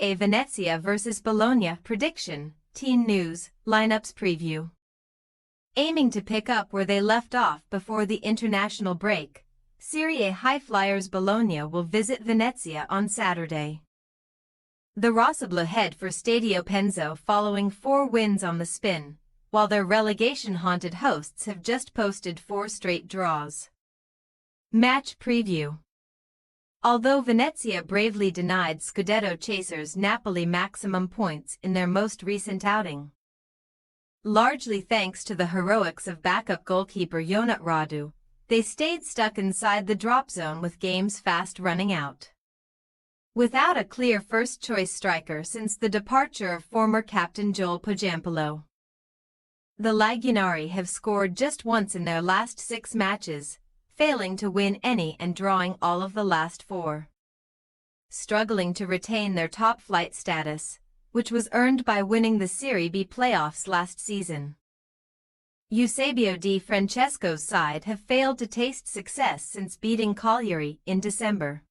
A Venezia vs Bologna prediction, team news, lineups preview. Aiming to pick up where they left off before the international break, Serie A high-flyers Bologna will visit Venezia on Saturday. The Rossoblu head for Stadio Penzo following 4 wins on the spin, while their relegation-haunted hosts have just posted 4 straight draws. Match preview. Although Venezia bravely denied Scudetto chasers Napoli maximum points in their most recent outing, largely thanks to the heroics of backup goalkeeper Ionut Radu, they stayed stuck inside the drop zone with games fast running out. Without a clear first-choice striker since the departure of former captain Joel Pojampalo, the Lagunari have scored just once in their last 6 matches, failing to win any and drawing all of the last 4. Struggling to retain their top-flight status, which was earned by winning the Serie B playoffs last season. Eusebio Di Francesco's side have failed to taste success since beating Cagliari in December.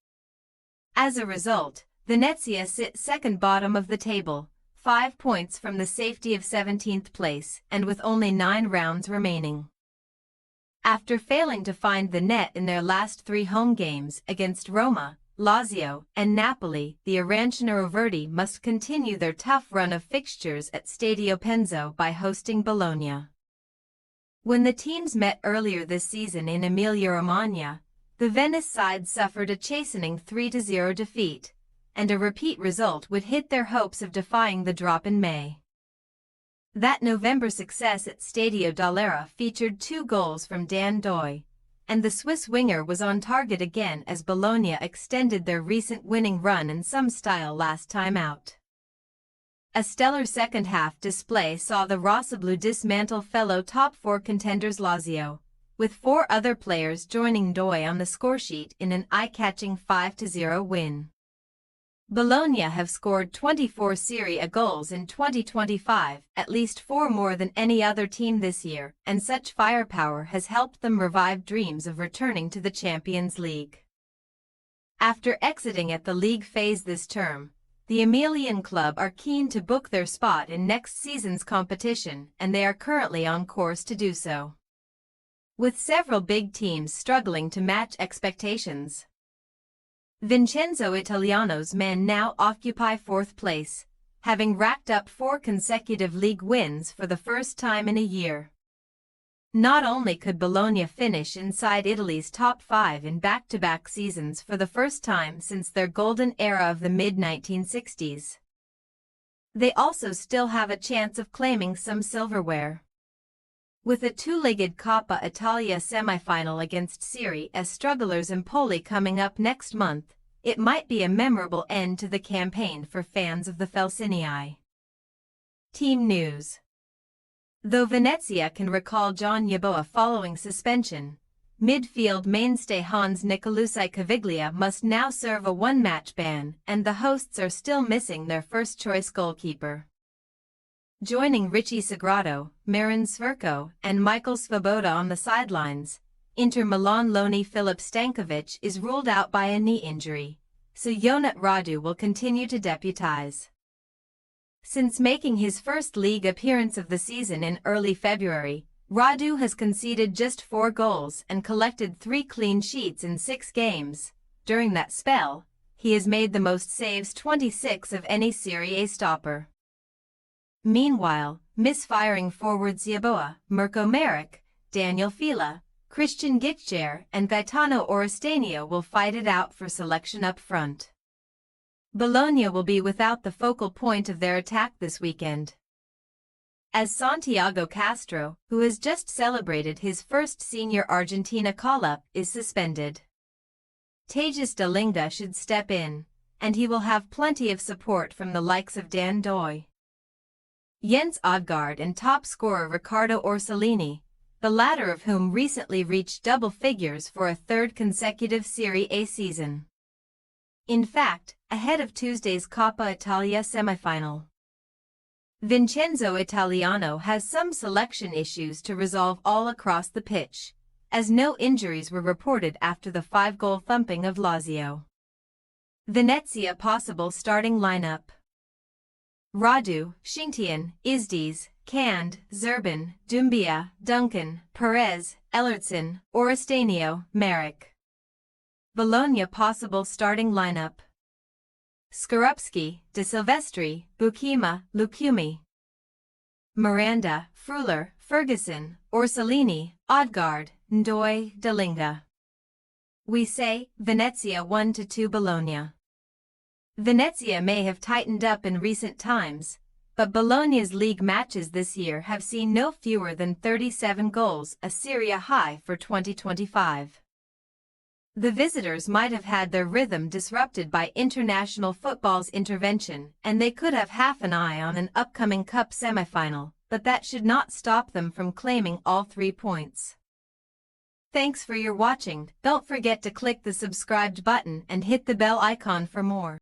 As a result, Venezia sit second bottom of the table, 5 points from the safety of 17th place and with only 9 rounds remaining. After failing to find the net in their last 3 home games against Roma, Lazio, and Napoli, the Arancione-Verdi must continue their tough run of fixtures at Stadio Penzo by hosting Bologna. When the teams met earlier this season in Emilia-Romagna, the Venice side suffered a chastening 3-0 defeat, and a repeat result would hit their hopes of defying the drop in May. That November success at Stadio Dall'Era featured 2 goals from Dan Doy, and the Swiss winger was on target again as Bologna extended their recent winning run in some style last time out. A stellar second-half display saw the Rossoblu dismantle fellow top 4 contenders Lazio, with 4 other players joining Doy on the scoresheet in an eye-catching 5-0 win. Bologna have scored 24 Serie A goals in 2025, at least 4 more than any other team this year, and such firepower has helped them revive dreams of returning to the Champions League. After exiting at the league phase this term, the Emilian club are keen to book their spot in next season's competition, and they are currently on course to do so, with several big teams struggling to match expectations. Vincenzo Italiano's men now occupy 4th place, having racked up 4 consecutive league wins for the first time in a year. Not only could Bologna finish inside Italy's top 5 in back-to-back seasons for the first time since their golden era of the mid-1960s, they also still have a chance of claiming some silverware. With a 2-legged Coppa Italia semi-final against Serie A strugglers Empoli coming up next month, it might be a memorable end to the campaign for fans of the Felsinei. Team news. Though Venezia can recall John Yeboah following suspension, midfield mainstay Hans Nicolussi Caviglia must now serve a 1-match ban, and the hosts are still missing their first-choice goalkeeper. Joining Richie Sagrado, Marin Sverko, and Michael Svoboda on the sidelines, Inter Milan loanee Filip Stankovic is ruled out by a knee injury, so Ionut Radu will continue to deputize. Since making his first league appearance of the season in early February, Radu has conceded just 4 goals and collected 3 clean sheets in 6 games. During that spell, he has made the most saves, 26 of any Serie A stopper. Meanwhile, misfiring forwards Yeboah, Mirko Maric, Daniel Fila, Christian Gitcher, and Gaetano Orestania will fight it out for selection up front. Bologna will be without the focal point of their attack this weekend, as Santiago Castro, who has just celebrated his first senior Argentina call-up, is suspended. Tejas Dalinga should step in, and he will have plenty of support from the likes of Dan Doy, Jens Odgaard, and top scorer Riccardo Orsolini, the latter of whom recently reached double figures for a 3rd consecutive Serie A season. In fact, ahead of Tuesday's Coppa Italia semifinal, Vincenzo Italiano has some selection issues to resolve all across the pitch, as no injuries were reported after the 5-goal thumping of Lazio. Venezia possible starting lineup. Radu, Shintian, Izdiz, Cand, Zerban, Dumbia, Duncan, Perez, Ellertson, Oristanio, Merrick. Bologna possible starting lineup: Skorupski, De Silvestri, Bukima, Lukumi, Miranda, Fruler, Ferguson, Orsolini, Odgaard, Ndoi, Dalinga. We say, Venezia 1-2 Bologna. Venezia may have tightened up in recent times, but Bologna's league matches this year have seen no fewer than 37 goals, a Serie A high for 2025. The visitors might have had their rhythm disrupted by international football's intervention, and they could have half an eye on an upcoming cup semifinal, but that should not stop them from claiming all 3 points. Thanks for your watching. Don't forget to click the subscribed button and hit the bell icon for more.